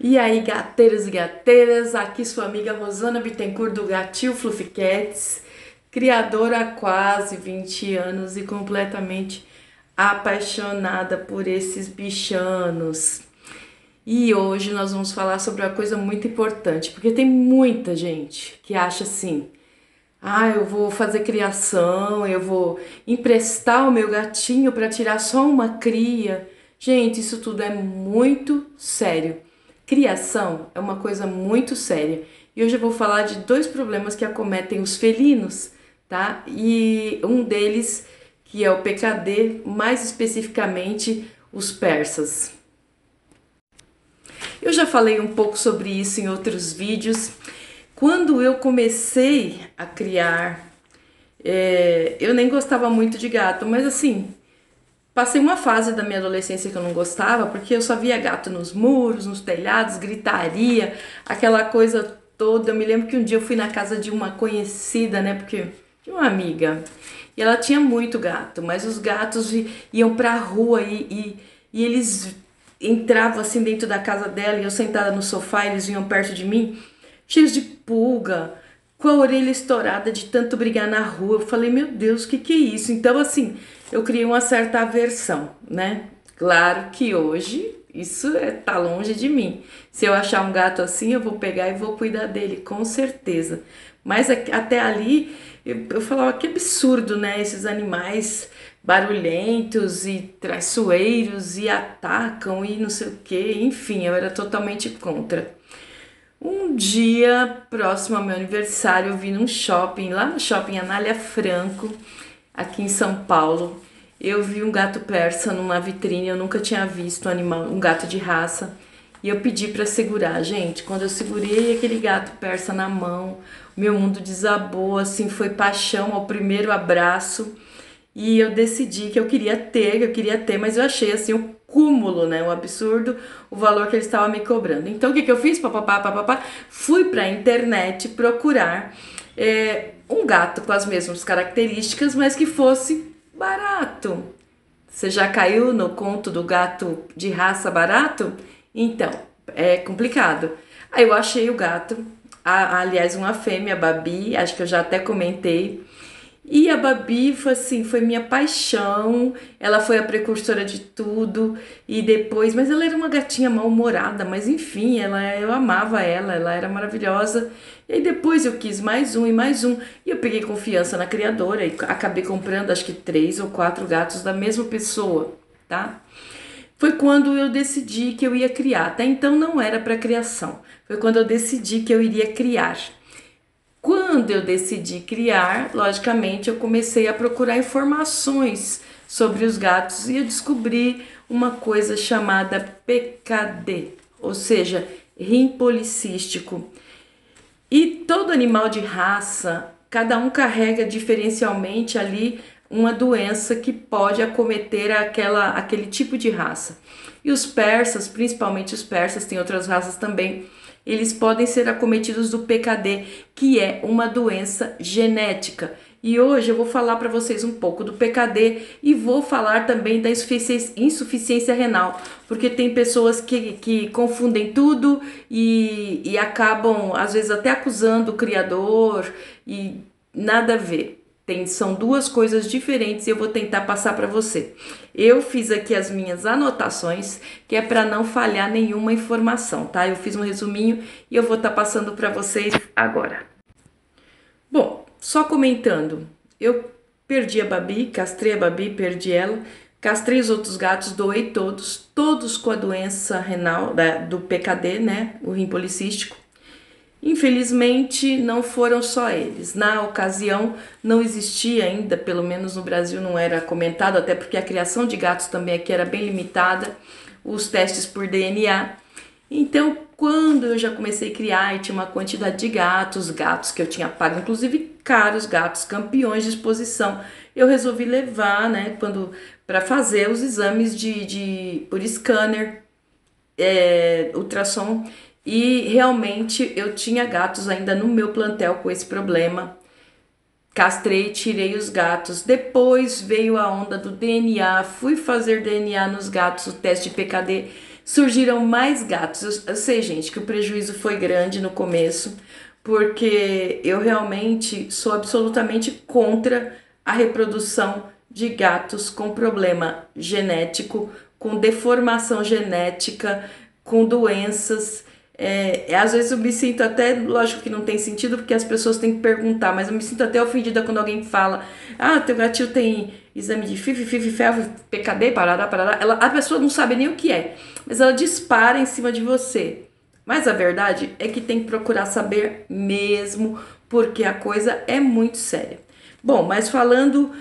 E aí, gateiros e gateiras, aqui sua amiga Rosana Bittencourt do Gatil Fluffy Cats, criadora há quase 20 anos e completamente apaixonada por esses bichanos. E hoje nós vamos falar sobre uma coisa muito importante, porque tem muita gente que acha assim: ah, eu vou fazer criação, eu vou emprestar o meu gatinho para tirar só uma cria. Gente, isso tudo é muito sério. Criação é uma coisa muito séria. E hoje eu vou falar de dois problemas que acometem os felinos, tá? E um deles, que é o PKD, mais especificamente os persas. Eu já falei um pouco sobre isso em outros vídeos. Quando eu comecei a criar, eu nem gostava muito de gato, mas assim, passei uma fase da minha adolescência que eu não gostava, porque eu só via gato nos muros, nos telhados, gritaria, aquela coisa toda. Eu me lembro que um dia eu fui na casa de uma conhecida, né, porque de uma amiga, e ela tinha muito gato, mas os gatos iam pra rua e eles entravam assim dentro da casa dela e eu sentada no sofá, eles vinham perto de mim cheios de pulga, com a orelha estourada de tanto brigar na rua. Eu falei, meu Deus, o que que é isso? Então, assim, eu criei uma certa aversão, né? Claro que hoje tá longe de mim. Se eu achar um gato assim, eu vou pegar e vou cuidar dele, com certeza. Mas até ali eu falava que absurdo, né? Esses animais barulhentos e traiçoeiros e atacam e não sei o que. Enfim, eu era totalmente contra. Um dia, próximo ao meu aniversário, eu vi num shopping, lá no shopping Anália Franco, aqui em São Paulo. Eu vi um gato persa numa vitrine, eu nunca tinha visto um gato de raça. E eu pedi para segurar, gente. Quando eu segurei aquele gato persa na mão, meu mundo desabou, assim, foi paixão ao primeiro abraço. E eu decidi que eu queria ter, mas eu achei assim o cúmulo, né? Um absurdo o valor que ele estava me cobrando. Então o que que eu fiz? Papapá, papapá, fui para a internet procurar um gato com as mesmas características, mas que fosse barato. Você já caiu no conto do gato de raça barato? Então, é complicado. Aí eu achei o gato, aliás, uma fêmea, Babi, acho que eu já até comentei. E a Babi foi assim, foi minha paixão. Ela foi a precursora de tudo. E depois, mas ela era uma gatinha mal-humorada, mas enfim, eu amava ela, ela era maravilhosa. E aí depois eu quis mais um e mais um. E eu peguei confiança na criadora e acabei comprando acho que 3 ou 4 gatos da mesma pessoa, tá? Foi quando eu decidi que eu ia criar. Até então não era para criação. Foi quando eu decidi que eu iria criar. Quando eu decidi criar, logicamente eu comecei a procurar informações sobre os gatos e eu descobri uma coisa chamada PKD, ou seja, rim policístico. E todo animal de raça, cada um carrega diferencialmente ali uma doença que pode acometer aquele tipo de raça. E os persas, principalmente os persas, tem outras raças também, eles podem ser acometidos do PKD, que é uma doença genética. E hoje eu vou falar para vocês um pouco do PKD e vou falar também da insuficiência renal, porque tem pessoas que confundem tudo e acabam, às vezes, até acusando o criador e nada a ver. São duas coisas diferentes e eu vou tentar passar para você. Eu fiz aqui as minhas anotações, que é para não falhar nenhuma informação, tá? Eu fiz um resuminho e eu vou estar passando para vocês agora. Bom, só comentando, eu perdi a Babi, castrei a Babi, perdi ela, castrei os outros gatos, doei todos, todos com a doença renal do PKD, né? O rim policístico. Infelizmente, não foram só eles. Na ocasião, não existia ainda, pelo menos no Brasil não era comentado, até porque a criação de gatos também aqui era bem limitada, os testes por DNA. Então, quando eu já comecei a criar e tinha uma quantidade de gatos, gatos que eu tinha pago, inclusive caros gatos, campeões de exposição, eu resolvi levar, né, para fazer os exames por scanner, ultrassom, e realmente eu tinha gatos ainda no meu plantel com esse problema. Castrei, tirei os gatos. Depois veio a onda do DNA, fui fazer DNA nos gatos, o teste de PKD. surgiram mais gatos. Eu sei, gente, que o prejuízo foi grande no começo, porque eu realmente sou absolutamente contra a reprodução de gatos com problema genético, com deformação genética, com doenças. Às vezes eu me sinto até, lógico que não tem sentido, porque as pessoas têm que perguntar, mas eu me sinto até ofendida quando alguém fala: ah, teu gatinho tem exame de FIV, PKD, parará, parará. A pessoa não sabe nem o que é, mas ela dispara em cima de você. Mas a verdade é que tem que procurar saber mesmo, porque a coisa é muito séria. Bom, mas falando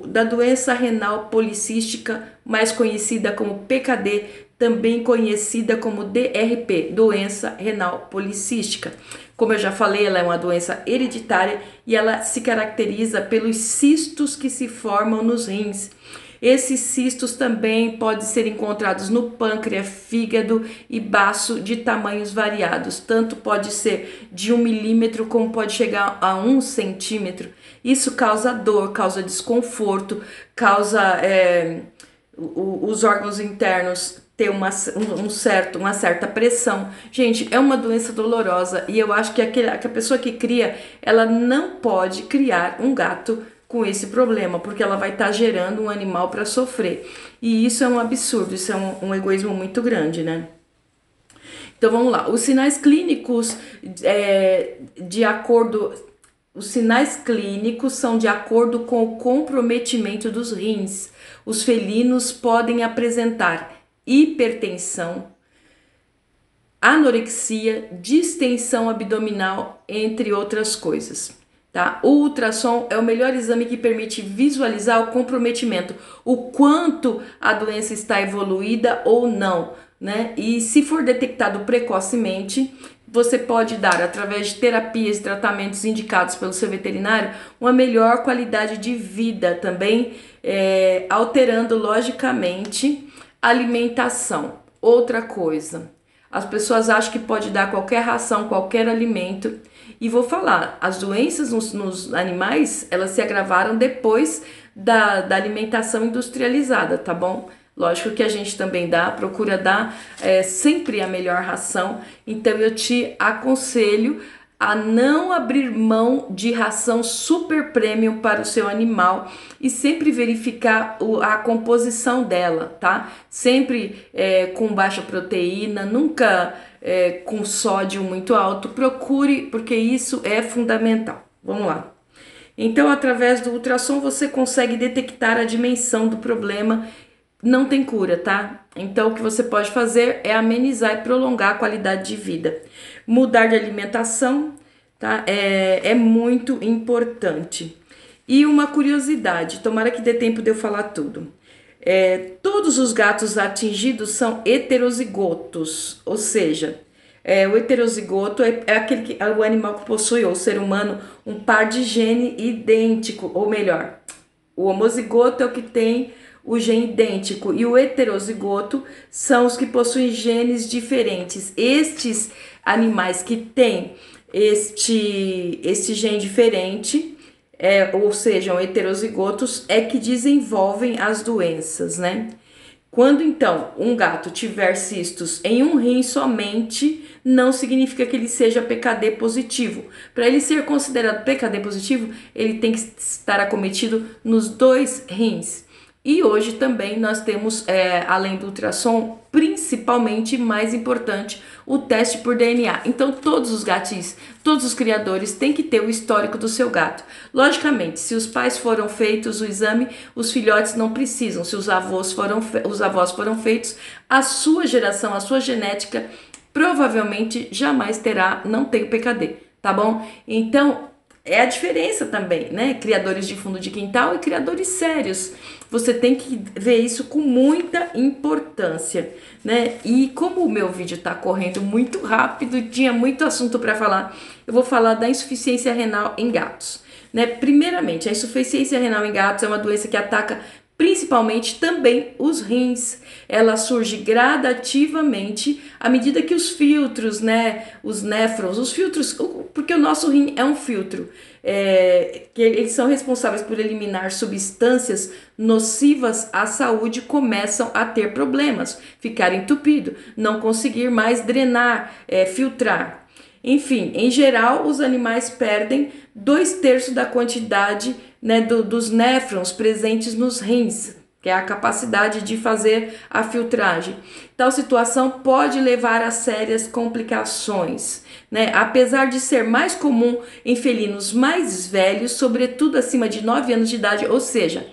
da doença renal policística, mais conhecida como PKD, também conhecida como DRP, doença renal policística. Como eu já falei, ela é uma doença hereditária e ela se caracteriza pelos cistos que se formam nos rins. Esses cistos também podem ser encontrados no pâncreas, fígado e baço de tamanhos variados. Tanto pode ser de 1 milímetro como pode chegar a 1 centímetro. Isso causa dor, causa desconforto, causa os órgãos internos ter uma certa pressão. Gente, é uma doença dolorosa e eu acho que a pessoa que cria, ela não pode criar um gato com esse problema, porque ela vai estar gerando um animal para sofrer. E isso é um absurdo, isso é um egoísmo muito grande, né? Então vamos lá, os sinais clínicos os sinais clínicos são de acordo com o comprometimento dos rins. Os felinos podem apresentar hipertensão, anorexia, distensão abdominal, entre outras coisas. Tá? O ultrassom é o melhor exame que permite visualizar o comprometimento, o quanto a doença está evoluída ou não, né? E se for detectado precocemente, você pode dar, através de terapias e tratamentos indicados pelo seu veterinário, uma melhor qualidade de vida também, alterando logicamente a alimentação. Outra coisa, as pessoas acham que pode dar qualquer ração, qualquer alimento. E vou falar, as doenças nos animais, elas se agravaram depois da alimentação industrializada, tá bom? Lógico que a gente também procura dar sempre a melhor ração. Então eu te aconselho a não abrir mão de ração super premium para o seu animal e sempre verificar a composição dela, tá? Sempre com baixa proteína, nunca com sódio muito alto. Procure, porque isso é fundamental. Vamos lá. Então, através do ultrassom, você consegue detectar a dimensão do problema. Não tem cura, tá? Então, o que você pode fazer é amenizar e prolongar a qualidade de vida. Mudar de alimentação, tá? É muito importante. E uma curiosidade, tomara que dê tempo de eu falar tudo. Todos os gatos atingidos são heterozigotos, ou seja, o heterozigoto é o animal que possui, ou o ser humano, um par de gene idêntico, ou melhor, o homozigoto é o que tem o gene idêntico e o heterozigoto são os que possuem genes diferentes. Estes animais que têm este gene diferente, ou sejam, heterozigotos, é que desenvolvem as doenças, né? Quando então um gato tiver cistos em um rim somente, não significa que ele seja PKD positivo. Para ele ser considerado PKD positivo, ele tem que estar acometido nos 2 rins. E hoje também nós temos, além do ultrassom, principalmente mais importante, o teste por DNA. Então todos os gatis, todos os criadores têm que ter o histórico do seu gato. Logicamente, se os pais foram feitos o exame, os filhotes não precisam. Se os avós foram feitos, a sua geração, a sua genética provavelmente jamais não tem o PKD, tá bom? Então é a diferença também, né? Criadores de fundo de quintal e criadores sérios. Você tem que ver isso com muita importância, né? E como o meu vídeo tá correndo muito rápido, tinha muito assunto para falar, eu vou falar da insuficiência renal em gatos, né? Primeiramente, a insuficiência renal em gatos é uma doença que ataca principalmente também os rins. Ela surge gradativamente à medida que os filtros, né, os néfrons, os filtros, porque o nosso rim é um filtro, que eles são responsáveis por eliminar substâncias nocivas à saúde, começam a ter problemas, ficar entupido, não conseguir mais drenar, filtrar. Enfim, em geral, os animais perdem 2/3 da quantidade, né, dos néfrons presentes nos rins, que é a capacidade de fazer a filtragem. Tal situação pode levar a sérias complicações, né? Apesar de ser mais comum em felinos mais velhos, sobretudo acima de 9 anos de idade, ou seja,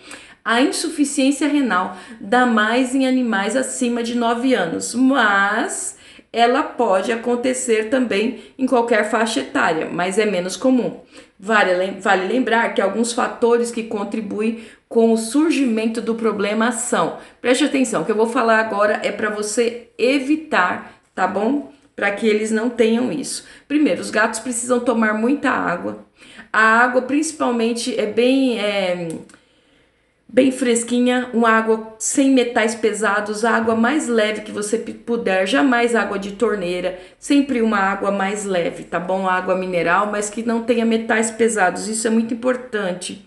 a insuficiência renal dá mais em animais acima de 9 anos, mas ela pode acontecer também em qualquer faixa etária, mas é menos comum. Vale lembrar que alguns fatores que contribuem com o surgimento do problema são, preste atenção, o que eu vou falar agora é para você evitar, tá bom? Para que eles não tenham isso. Primeiro, os gatos precisam tomar muita água. A água principalmente é bem fresquinha, uma água sem metais pesados, a água mais leve que você puder, jamais água de torneira, sempre uma água mais leve, tá bom? Água mineral, mas que não tenha metais pesados, isso é muito importante.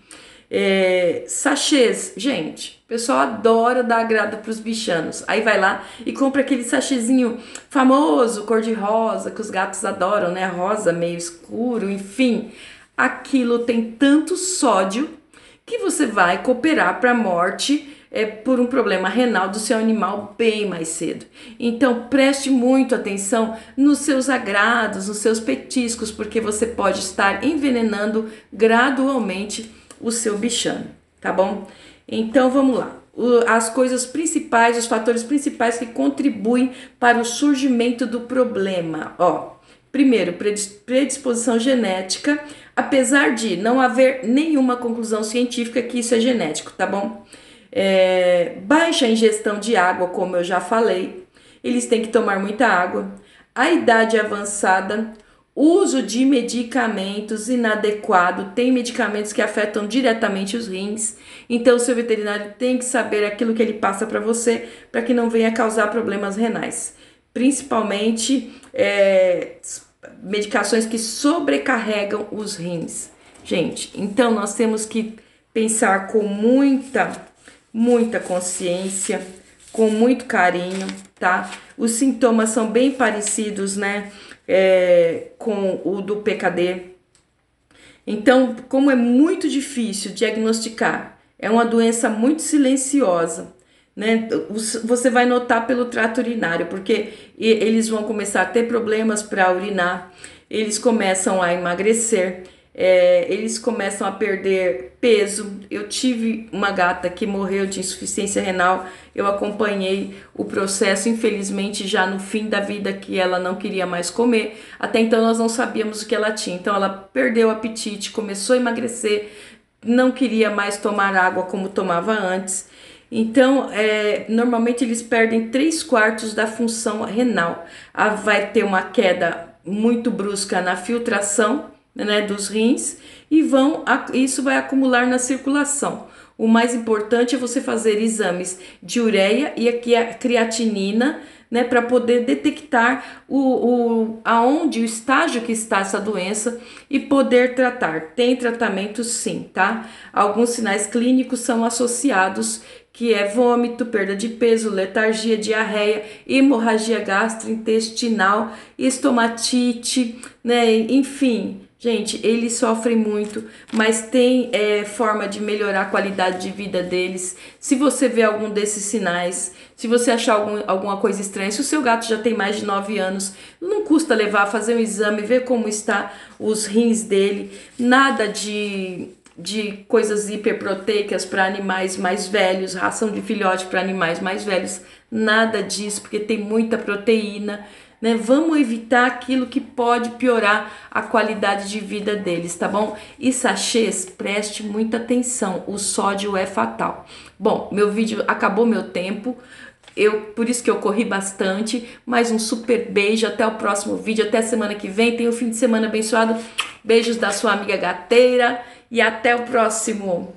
Sachês, gente, o pessoal adora dar agrado para os bichanos, aí vai lá e compra aquele sachêzinho famoso, cor de rosa, que os gatos adoram, né? Rosa meio escuro, enfim, aquilo tem tanto sódio que você vai cooperar para a morte por um problema renal do seu animal bem mais cedo. Então preste muito atenção nos seus agrados, nos seus petiscos, porque você pode estar envenenando gradualmente o seu bichano, tá bom? Então vamos lá. As coisas principais, os fatores principais que contribuem para o surgimento do problema, ó. Primeiro, predisposição genética, apesar de não haver nenhuma conclusão científica que isso é genético, tá bom? Baixa ingestão de água, como eu já falei, eles têm que tomar muita água. A idade avançada, uso de medicamentos inadequado, tem medicamentos que afetam diretamente os rins, então o seu veterinário tem que saber aquilo que ele passa para você, para que não venha causar problemas renais. Principalmente medicações que sobrecarregam os rins. Gente, então nós temos que pensar com muita consciência, com muito carinho, tá? Os sintomas são bem parecidos, né, com o do PKD. Então, como é muito difícil diagnosticar, é uma doença muito silenciosa, né? Você vai notar pelo trato urinário, porque eles vão começar a ter problemas para urinar, eles começam a emagrecer, eles começam a perder peso. Eu tive uma gata que morreu de insuficiência renal, eu acompanhei o processo, infelizmente já no fim da vida, que ela não queria mais comer. Até então nós não sabíamos o que ela tinha, então ela perdeu o apetite, começou a emagrecer, não queria mais tomar água como tomava antes. Então, normalmente eles perdem 3/4 da função renal. Vai ter uma queda muito brusca na filtração, né, dos rins, e isso vai acumular na circulação. O mais importante é você fazer exames de ureia e aqui a creatinina, né, para poder detectar o estágio que está essa doença e poder tratar. Tem tratamento sim, tá? Alguns sinais clínicos são associados, que é vômito, perda de peso, letargia, diarreia, hemorragia gastrointestinal, estomatite, né? Enfim, gente, eles sofrem muito, mas tem forma de melhorar a qualidade de vida deles. Se você vê algum desses sinais, se você achar alguma coisa estranha, se o seu gato já tem mais de 9 anos, não custa levar, fazer um exame, ver como está os rins dele, nada de coisas hiperproteicas para animais mais velhos, ração de filhote para animais mais velhos, nada disso, porque tem muita proteína, né? Vamos evitar aquilo que pode piorar a qualidade de vida deles, tá bom? E sachês, preste muita atenção, o sódio é fatal. Bom, meu vídeo acabou, meu tempo. Por isso que eu corri bastante, mais um super beijo, até o próximo vídeo, até semana que vem, tenha um fim de semana abençoado, beijos da sua amiga gateira e até o próximo.